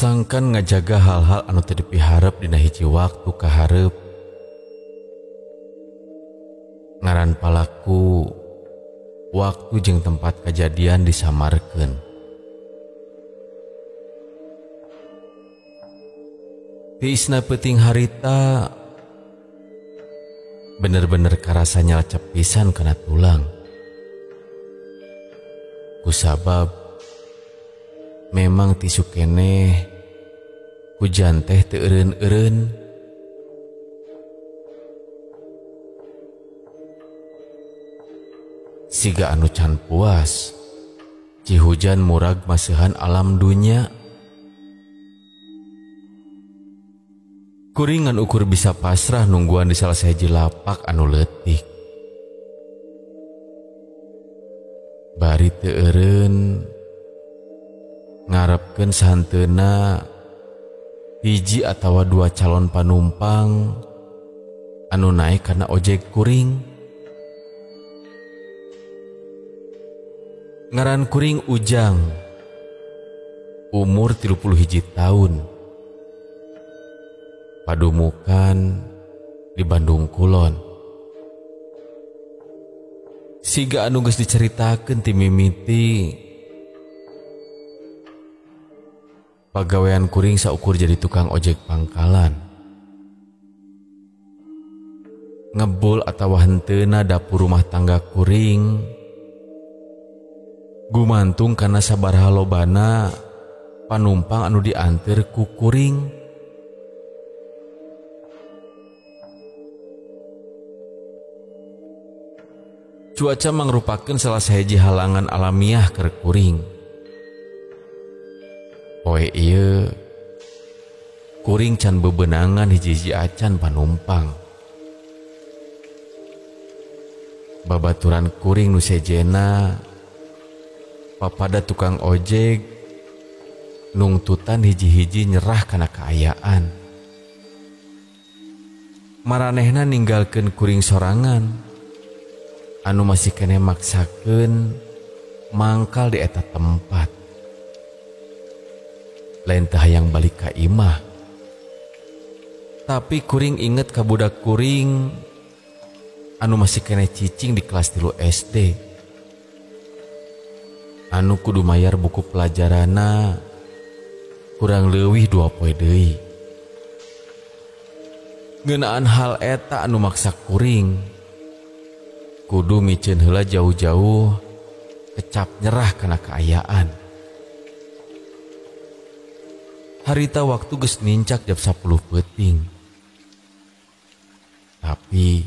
Sangkan ngajaga hal-hal anu teu dipiharep dina hiji waktu kaharep. Ngaran palaku waktu jeung tempat kejadian disamarkeun. Tiisna peuting harita bener-bener karasa nyalecep pisan kana tulang. Kusabab memang tisu keneh hujan teh teu eureun-eureun. Siga anu can puas ci hujan murag maseuhan alam dunya. Kuring ngan ukur bisa pasrah nungguan di salah sahiji lapak anu leutik. Bari teu eureun ngarepkeun sahanteuna hiji atawa dua calon panumpang anu naik karena ojek kuring. Ngaran kuring Ujang, umur 31 tahun, padumukan di Bandung Kulon. Siga anu geus diceritakeun ti mimiti, pagawean kuring saukur jadi tukang ojek pangkalan. Ngebul atawa henteuna dapur rumah tangga kuring gumantung karena sabaraha lobana panumpang anu dianteur ku kuring. Cuaca mangrupakeun salah sahiji halangan alamiah keur kuring. Poe ieu kuring can bebenangan hiji-hiji acan panumpang. Babaturan kuring nu sejena papada tukang ojek nungtutan hiji-hiji nyerah kana kaayaan. Maranehna ninggalkeun kuring sorangan anu masih kene maksakeun mangkal di eta tempat. Lain teu hayang balik ka imah. Tapi kuring inget ka budak kuring anu masih kene cicing di kelas 3 SD. Anu kudu mayar buku pelajarana kurang leuwih 2 poe deui. Ngeunaan hal eta anu maksa kuring kudu miceun heula jauh-jauh kecap nyerah kana kaayaan. Harita waktu geus nincak jam 10 peuting. Tapi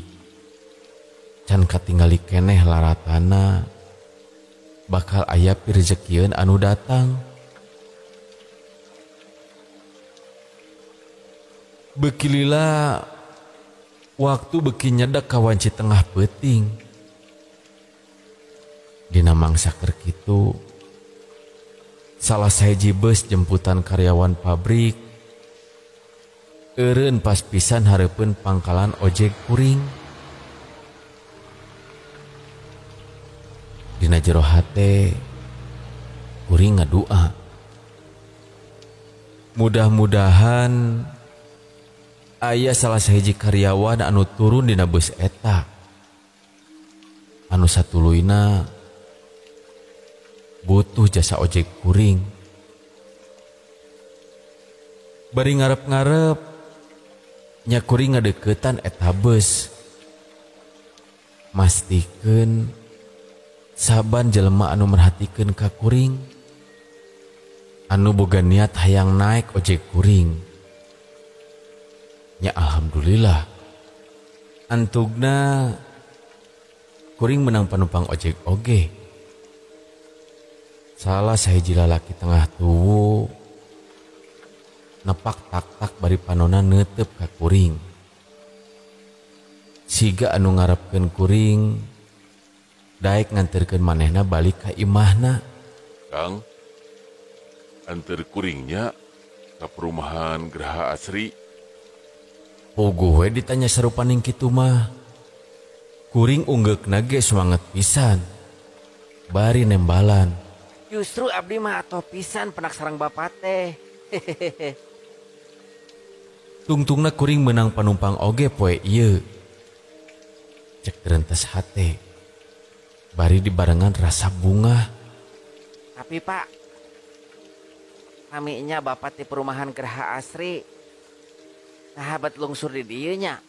can katingali keneh laratana bakal aya pirezekieun anu datang. Bekilila waktu beki nyedak ka wanci tengah peuting. Dina mangsa keur kitu salah sahiji beus jemputan karyawan pabrik eureun pas pisan hareupeun pangkalan ojek kuring. Dina jero hate kuring ngadua, mudah-mudahan aya salah sahiji karyawan anu turun dina beus eta anu satuluyna butuh jasa ojek kuring. Bari ngarep-ngarep nya kuring ngadeuketan eta beus, mastikeun saban jelema anu merhatikeun ka kuring anu boga niat hayang naik ojek kuring. Nya alhamdulillah antugna kuring menang panumpang ojek oge. Salah sahiji lalaki tengah tuwu nepak tak-tak bari panonna neuteup ka kuring. Siga anu ngarepkeun kuring daek nganterkeun manehna balik ka imahna. Kang, anter kuringnya ke perumahan Geraha Asri. Puguh we ditanya sarupaning kitu mah. Kuring unggeukna ge semangat pisan. Bari nembalan. Justru abdi mah atoh pisan penak sareng bapak teh. Tungtungna kuring menang panumpang oge poe ieu. Cek rentes hate. Bari dibarengan rasa bunga. Tapi Pak, kaminya bapak di perumahan Geraha Asri. Sahabat lungsur di dieu nya.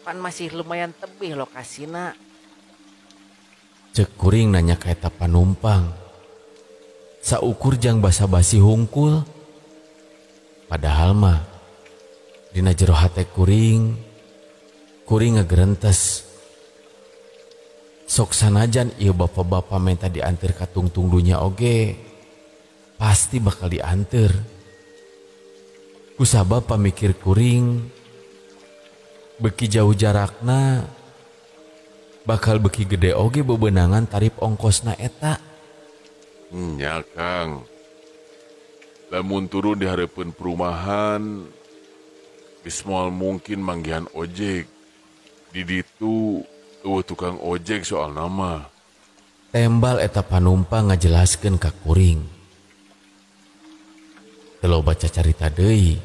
Pan masih lumayan tebih lokasina. Cek kuring nanya ka eta panumpang. Saukur jang basa-basi hungkul. Padahal mah dina jero hate kuring ngagerentes. Sok sanajan ieu bapak-bapak minta diantar ka tungtung dunya oge, pasti bakal diantar. Kusabab pamikir kuring, beki jauh jarakna, bakal beki gede oge bebenangan tarif ongkosna eta. Nya Kang, lamun turun di hareupeun perumahan, geus moal mungkin manggihan ojek. Di ditu eueuh tukang ojek soal nama. Tembal eta panumpang ngajelaskeun ka kuring. Teu baca carita deui.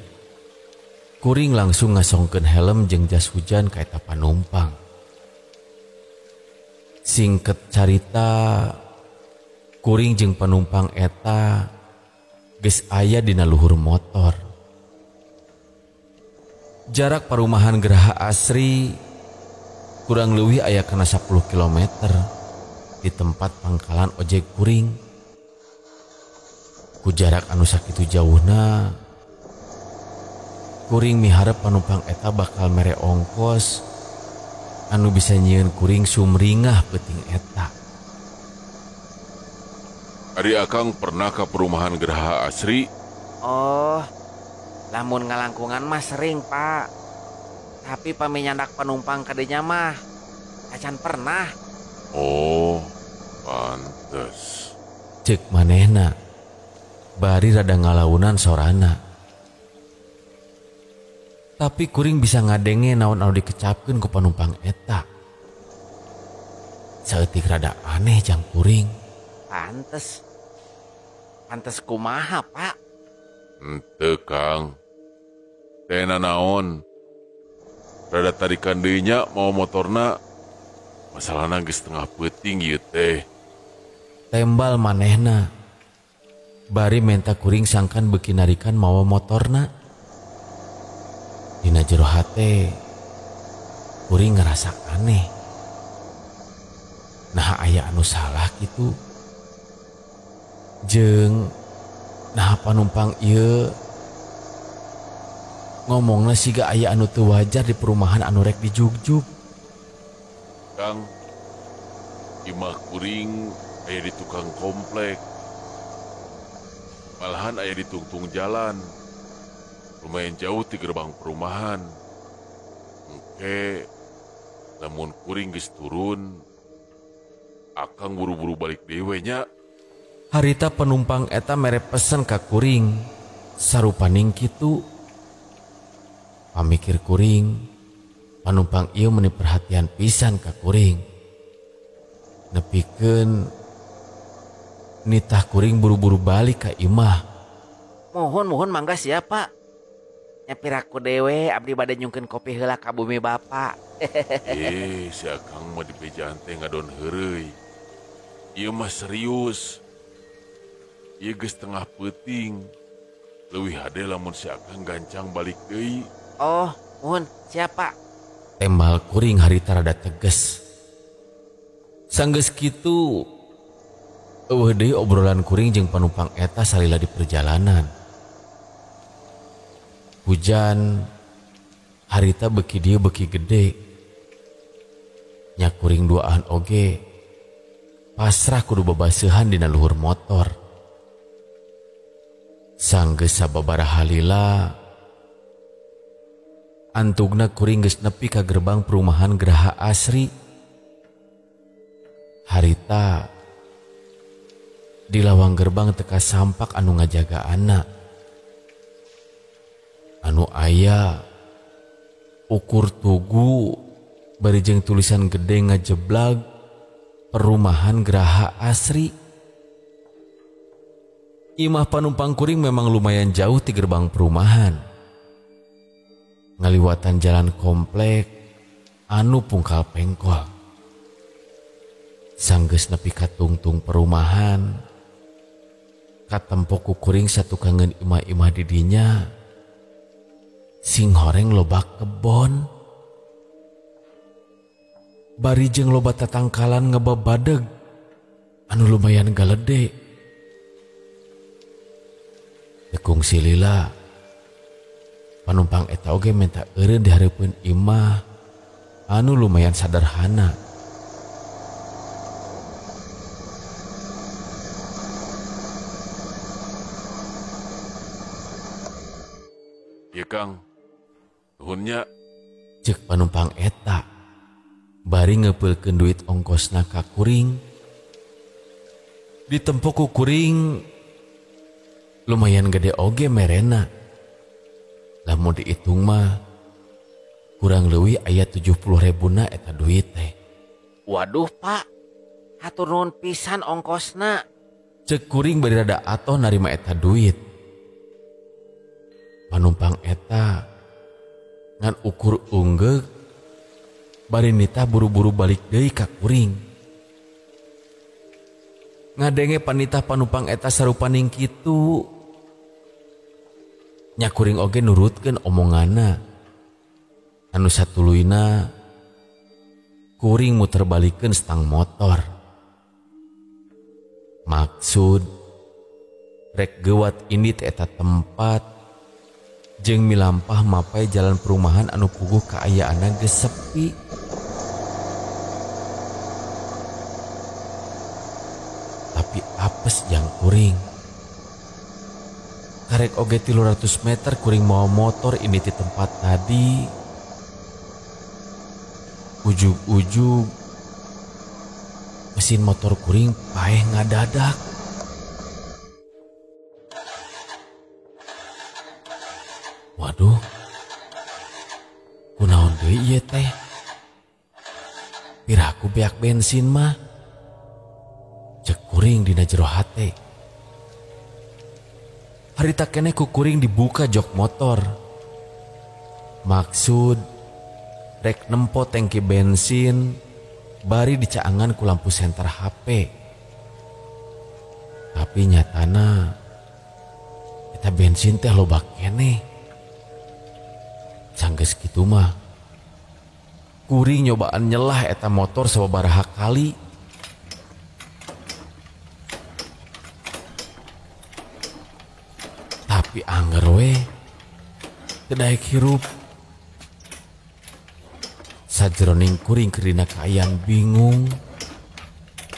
Kuring langsung ngasongkeun helm jeung jas hujan ka eta panumpang. Singket carita, kuring jeung panumpang eta geus aya dina luhur motor. Jarak perumahan Geraha Asri kurang leuwih aya kana 10 km di tempat pangkalan ojek kuring. Ku jarak anu sakitu jauhna, kuring miharep panumpang eta bakal mere ongkos anu bisa nyieun kuring sumringah peuting eta. Ari Akang pernah ke perumahan Geraha Asri? Oh, lamun ngalangkungan mah sering Pak. Tapi paminyandak penumpang kadenya mah acan pernah. Oh, pantes. Cek manehna, bari rada ngalaunan sorana. Tapi kuring bisa ngadenge naon anu dikecapkeun ku panumpang eta. Saeutik rada aneh jang kuring. Pantes kumaha Pak? Henteu Kang. Tena naon. Rada tarikan deui nya mau motorna. Masalahna geus tengah peuting ieu teh. Tembal manehna. Bari menta kuring sangkan beuki narikan mawa motorna. Dina jero hate kuring ngerasa aneh. Nah aya anu salah gitu. Jeung nah panumpang ieu ngomongna siga aya anu teu wajar di perumahan anu rek dijugjug. Kang, imah kuring aya di tukang komplek. Malahan aya di tungtung jalan. Lumayan jauh di gerbang perumahan. Engke, lamun kuring geus turun, Akang buru-buru balik dewe nya. Harita penumpang eta mere pesen ka kuring sarupaning kitu. Pamikir kuring, panumpang ieu meuni perhatian pisan ka kuring. Nepikeun nitah kuring buru-buru balik ka imah. Mohon mangga sia Pak. Nyapiraku dewe abdi bade nyungkeun kopi heula ka bumi Bapak. Si Akang mah dipejaan teh ngadon heureuy. Ieu mah serius. Ieu geus tengah peuting. Leuwih hade lamun si Akang gancang balik deui. Oh, mohon siapa? Tembal kuring harita rada teges. Sanggeus kitu, eueuh deui obrolan kuring jeung panumpang eta salila di perjalanan. Hujan harita beki dieu beki gede. Nya kuring duaan oge pasrah kudu babaseuhan dina luhur motor. Sanggeus sababaraha halila antugna kuring geus nepi ka gerbang perumahan Geraha Asri. Harita di lawang gerbang teka sampak anu ngajagaanna. Anu aya ukur tugu bari jeung tulisan gede ngajeblag perumahan Geraha Asri. Imah panumpang kuring memang lumayan jauh di gerbang perumahan. Ngaliwatan jalan komplek anu pungkal pengkol. Sanggeus nepi ka tungtung perumahan, katempo ku kuring satu kangen imah-imah didinya. Sing horeng loba kebon. Bari jeung loba tatangkalan ngebabadeg anu lumayan galede. Tekung silila panumpang eta oge minta eureun dihareupeun imah anu lumayan sederhana. Iya Kang, nuhunnya. Cek panumpang eta bari ngepelkeun duit ongkosna ka kuring. Ditempo ku kuring lumayan gede oge merena. Lamun dihitung mah kurang leuwih aya 70.000 eta duit teh. Waduh Pak, hatur nuhun pisan ongkosna. Cek kuring bari rada atoh narima eta duit. Panumpang eta ngan ukur unggeg bari nita buru-buru balik deui ka kuring. Ngadenge panitah panumpang eta sarupaning kitu. Nya kuring oge nurutkeun omongana. Anu satuluyna kuring muter balikeun stang motor. Maksud rek geuwat indit eta tempat jeung milampah mapai jalan perumahan anu puguh kaayaanna geus sepi. Tapi apes jang kuring. Karek oge 300 meter kuring mawa motor ini di tempat tadi. Ujug-ujug mesin motor kuring paeh ngadadak. Waduh, kunaon deui ieu teh? Piraku beak bensin mah? Cek kuring dina jero hate. Harita keneh ku kuring dibuka jok motor. Maksud rek nempo tangki bensin bari dicaangan ku lampu senter HP. Tapi nyatana eta bensin teh loba keneh. Sanggeus kitu mah kuring nyobaan nyelah eta motor sababaraha kali. Tapi angger we teu daek hirup. Sajroning kuring keur dina kaayaan bingung.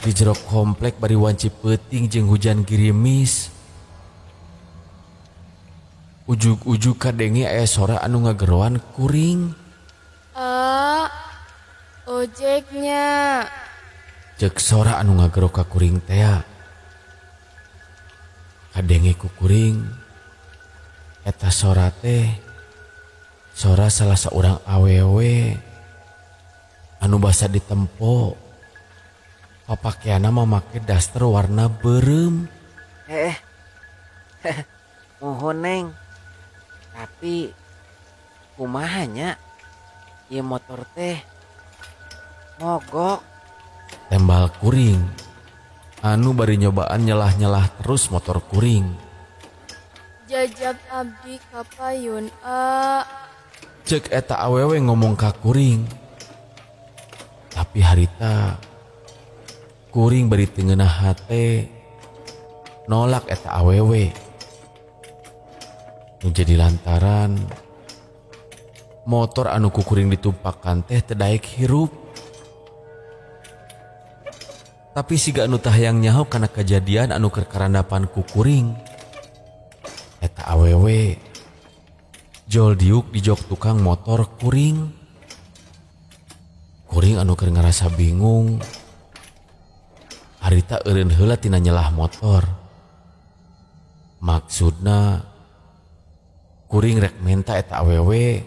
Di jero komplek bari wanci peuting jeung hujan girimis. Ujug-ujug kadenge aya sora anu ngageroan kuring. Ojeknya. Cek sora anu ngagero ka kuring teh. Kadenge ku kuring eta sora teh sora salah seorang awewe anu basa ditempo. Papakeana mah make daster warna beureum. Mohon Neng. Tapi kumahanya ieu motor teh mogok. Tembal kuring anu bari nyobaan nyelah-nyelah terus motor kuring. Jajab abdi kapayun Cek eta awewe ngomong ka kuring. Tapi harita kuring bari teu ngeunah hate nolak eta awewe. Menjadi lantaran motor anu ku kuring ditumpakan teh teu daek hirup. Tapi siga anu tah hayang nyaho kana kejadian anu keur karandapan ku kuring. Eta awewe jol diuk di jok tukang motor kuring. Kuring anu keur ngarasa bingung. Harita eureun heula tina nyelah motor. Maksudna kuring rek menta eta awewe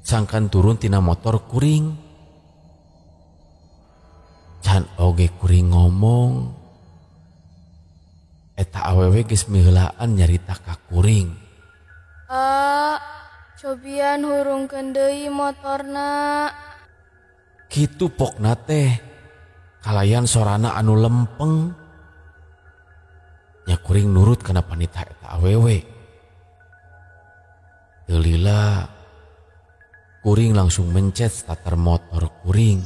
sangkan turun tina motor kuring. Can oge kuring ngomong eta eta awewe geus miheulaan nyarita ka kuring. Cobian hurungkeun deui motorna. Kitu pokna teh kalayan sorana anu lempeng. Nya kuring nurut kana panita eta awewe. Teu lila kuring langsung mencet starter motor kuring.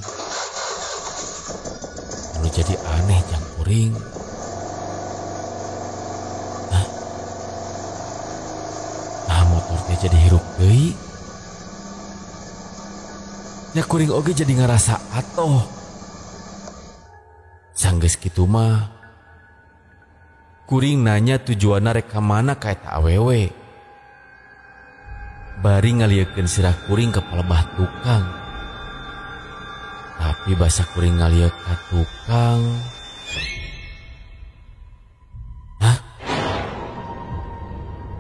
Anu jadi aneh jang kuring. Nah motor teh jadi hirup deui. Nya kuring oge jadi ngerasa atoh. Sanggeus kitu mah kuring nanya tujuanna rek ka mana ka eta awewe. Bari ngaliekeun sirah kuring ke palebah tukang. Tapi basa kuring ngalieuk ka tukang.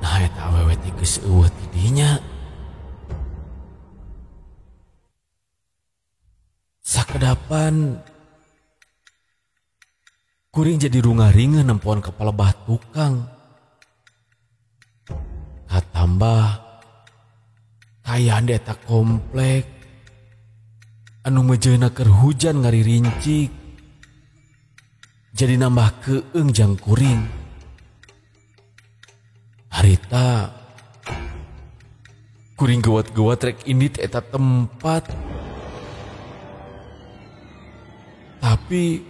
Nah eta awewe teh geus eueuh ti dinya. Sakedapan kuring jadi rungaringeun nempoan ka palebah tukang. Katambah kayaan di eta komplek anu mejeuna keur hujan ngaririncik. Jadi nambah keung jang kuring. Harita kuring geuat-geuat rek indit eta tempat. Tapi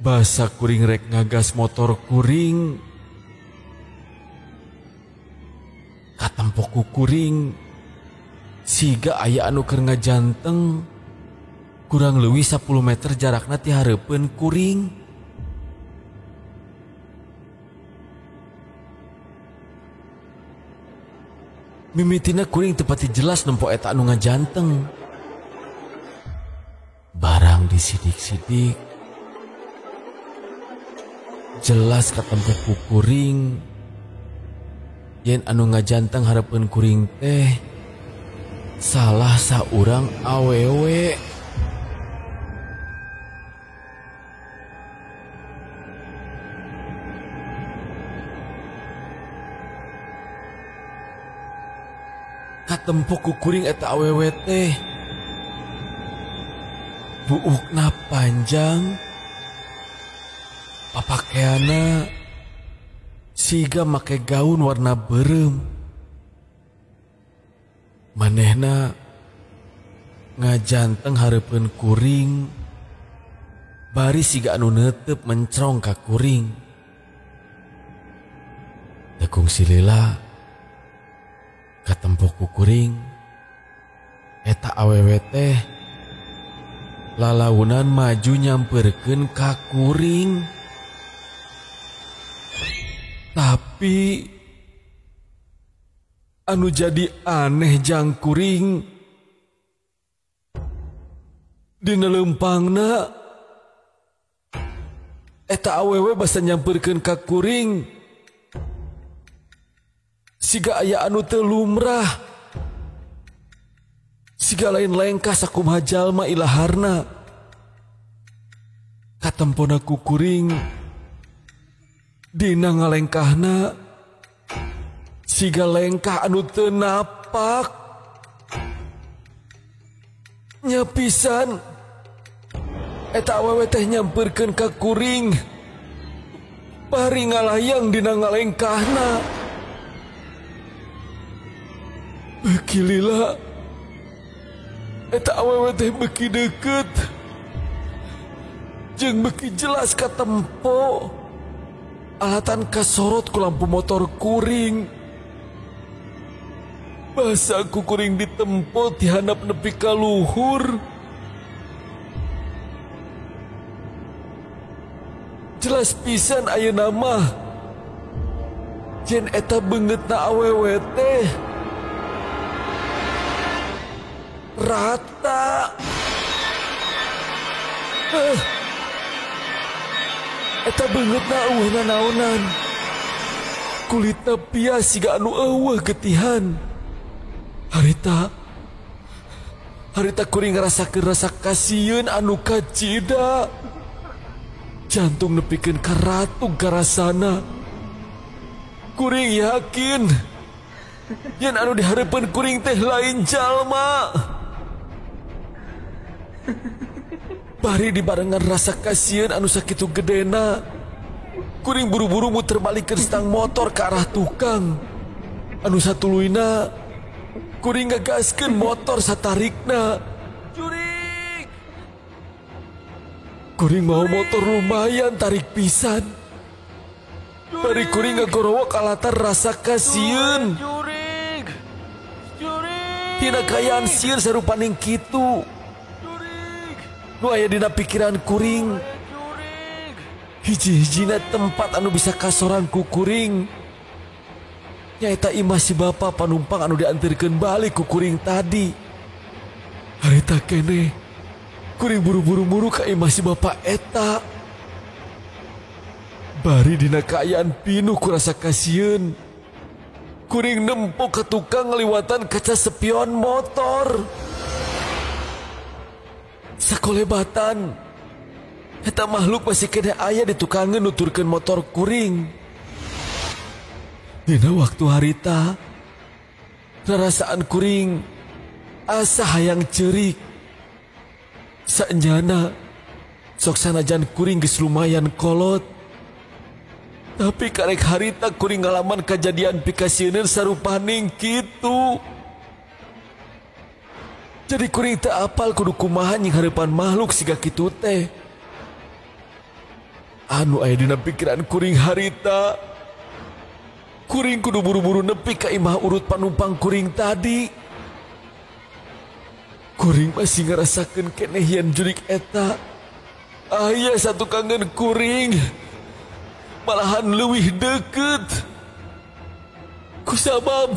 basa kuring rek ngagas motor kuring. Katempoku kuring siga aya anu keur ngajanteng kurang leuwih 10 meter jarakna ti hareupeun kuring. Mimitina kuring teu pati jelas nempo eta anu ngajanteng. Barang disidik-sidik jelas katempoku kuring yen anu ngajanteng hareupeun kuring teh salah saurang awewe. Katempo ku kuring eta awewe teh buukna panjang, papakeana siga make gaun warna beureum. Manehna ngajanteng hareupeun kuring bari siga anu neuteup mencrong ka kuring. Tekung silila katempo ku kuring eta awewe teh lalaunan maju nyamperkeun ka kuring. Tapi anu jadi aneh jang kuring dina leumpangna eta awewe basa nyamperkeun ka kuring siga aya anu teu lumrah, siga lain lengkah sakumaha jalma ilaharna. Katempona ku kuring dina ngalengkahna siga lengkah anu teu napak. Nya pisan eta awewe teh nyamperkeun ka kuring bari ngalayang dina ngalengkahna. Beuki lila eta awewe teh beuki deukeut jeung beuki jelas katempo alatan kasorot ku lampu motor kuring. Basa ku kuring ditempo ti handap nepi ka luhur. Jelas pisan ayeuna mah jen eta beungeutna awewe teh rata. Eta beungeutna eueuh nanaonan. Kulitna pias siga anu eueuh getihan. Harita kuring ngarasakeun rasa kasieun anu kacida. Jantung nepikeun ka ratung karasana. Kuring yakin yen anu dihareupeun kuring teh lain jalma. Bari dibarengan rasa kasieun anu sakitu gedena, kuring buru-buru muter balikeun stang motor ke arah tukang. Anu satuluina kuring ngagaskeun motor satarikna. Jurig! Kuring mau motor lumayan tarik pisan. Bari kuring ngagorowok alatan rasa kasieun. Jurig! Jurig! Tina kayaan sieun sarupaning kitu. Jurig! Nu aya dina pikiran kuring, Jurig! hiji-hijina tempat anu bisa kasoran ku kuring nyaeta imah si bapa panumpang anu diantirkeun balik ku kuring tadi. Harita keneh kuring buru-buru muru ka imah si bapa eta. Bari dina kaayaan pinuh ku rasa kasieun, kuring nempok ke tukang ngaliwatan kaca spion motor. Sakolebatan eta makhluk masih kena aya di tukangan nuturkeun motor kuring. Dina waktu harita rarasaan kuring asa hayang ceurik. Saenjana sok sanajan kuring geus lumayan kolot, tapi karek harita kuring ngalaman kejadian pikasieun sarupaning kitu. Jadi kuring teu apal kudu kumaha nying hareupan makhluk siga kitu teh. Anu aya dina pikiran kuring harita, kuring kudu buru-buru nepi ka imah urut panumpang kuring tadi. Kuring masih ngerasakeun keneh yen jurig eta aya satu kangen kuring, malahan leuwih deukeut. Kusabab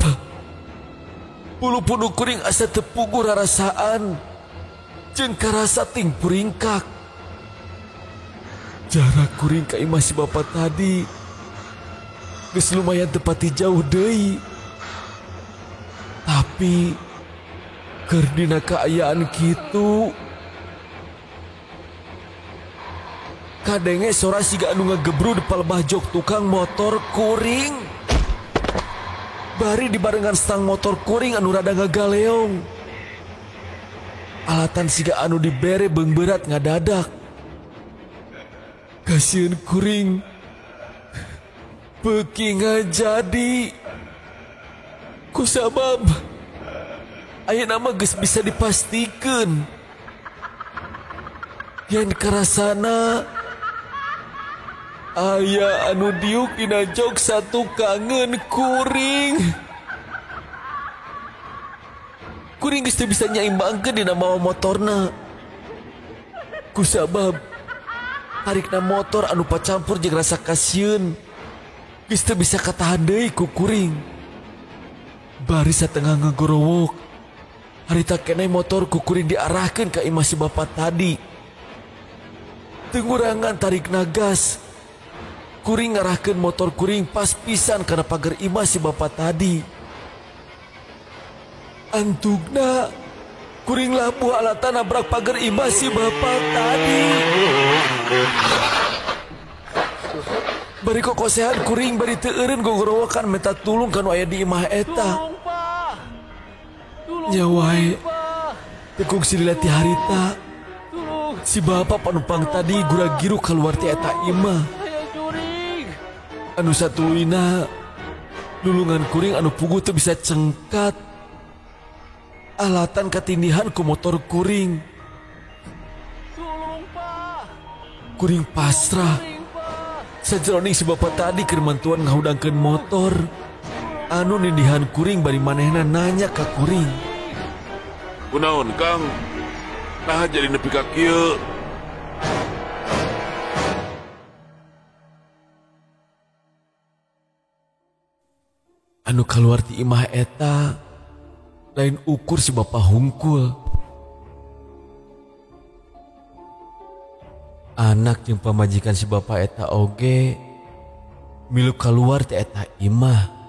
bulu-bulu kuring asa teu puguh rarasaan jeung karasa ting puringkak. Jarak kuring ka imah si bapa tadi geus lumayan tepati jauh deui. Tapi keur dina kaayaan kitu kadenge sora siga anu ngagebru di palebah jok tukang motor kuring. Bari dibarengan stang motor kuring anu rada ngagaleong. Alatan siga anu dibere beung berat ngadadak. Kasieun kuring beuki ngajadi. Kusabab ayeuna mah geus bisa dipastikeun yen karasana aya anu diuk dina jok satu kangen kuring. Kuring geus teu bisa nyaimbangkeun dina mawa motorna. Kusabab tarikna motor anu pacampur jeung rasa kasieun geus teu bisa katahan deui ku kuring. Bari satengah ngagorowok harita keneh motor ku kuring diarahkeun ka imah si bapa tadi. Teu ngurangan tarikna gas, kuring ngarahkeun motor kuring pas pisan kana pagar imah si bapa tadi. Antugna kuring labuh alatan nabrak pagar imah si bapa tadi. Bari kokosehan kuring bari teu eureun gogorowokan minta tulung kanu aya di imah eta. Nyawae tekuk sililati harita si bapa panumpang tadi gura-giru kaluar ti eta imah. Anu satuluina lulungan kuring anu puguh teu bisa cengkat alatan katindihan ku motor kuring. Kuring pasrah sajeroning si bapa tadi keur mantuan ngahudangkeun motor. Anu nindihan kuring bari manehna nanya ka kuring, kunaon Kang? Nah jadi nepi ka kieu. Anu kaluar ti imah eta lain ukur si bapa hungkul. Anak jeung pamajikan si bapa eta oge milu kaluar ti eta imah.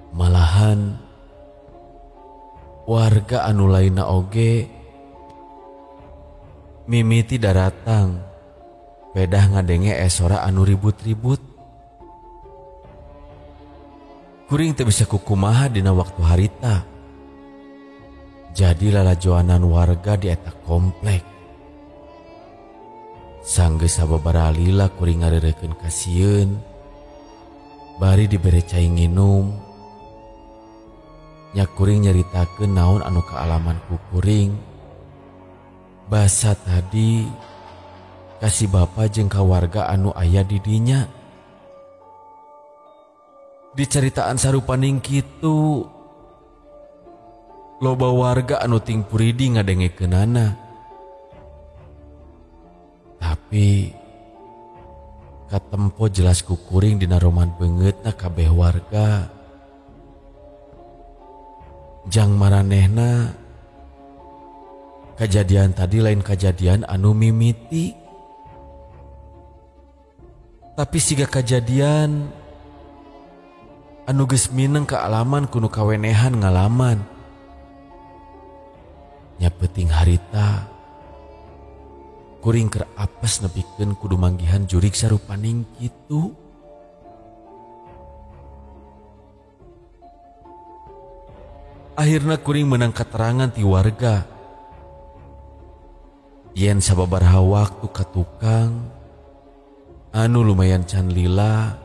Malahan warga anu lainna oge mimiti daratang pedah ngadenge esora anu ribut-ribut. Kuring teu bisa kukumaha dina waktu harita. Jadi lalajoanan warga di eta komplek. Sanggeus sababaraha lila kuring ngareureukeun ka sieun. Bari dibere cai nginum. Nya kuring nyaritakeun naon anu kaalaman ku kuring. Basa tadi kasih bapa jeung ka warga anu aya di dinya. Di caritaan sarupaning kitu loba warga anu ting puridi ngadengekeunana. Tapi katempo jelas ku kuring dina roman beungeutna kabeh warga. Jang maranehna kejadian tadi lain kejadian anu mimiti. Tapi siga kejadian anu geus mineng kaalaman kuno kawenehan ngalaman. Nya peuting harita kuring keur apes nepikeun kudu manggihan jurig sarupaning kitu. Akhirna kuring meunang katerangan ti warga. Yen sababaraha waktu ka tukang anu lumayan can lila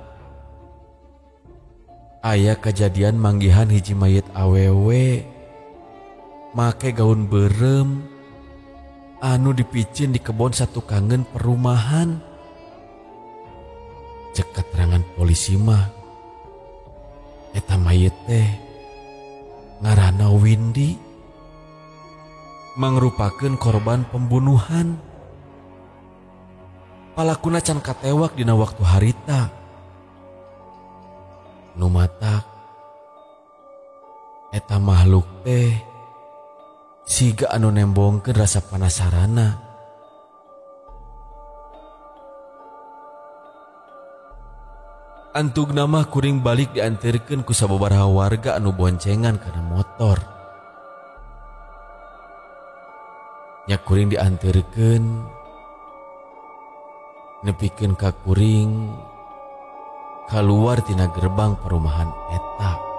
aya kejadian manggihan hiji mayit awewe make gaun berem anu dipicin di kebon satukangeun perumahan. Cek keterangan polisi mah eta mayit teh ngaranna Windy, mangrupakeun korban pembunuhan. Palakuna can katewak dina waktu harita. Nu matak eta makhluk teh siga anu nembongkeun rasa panasarana. Antugna mah kuring balik dianterkeun ku sababaraha warga anu boncengan kana motor. Nya kuring dianterkeun nepikeun ka kuring keluar tina gerbang perumahan eta.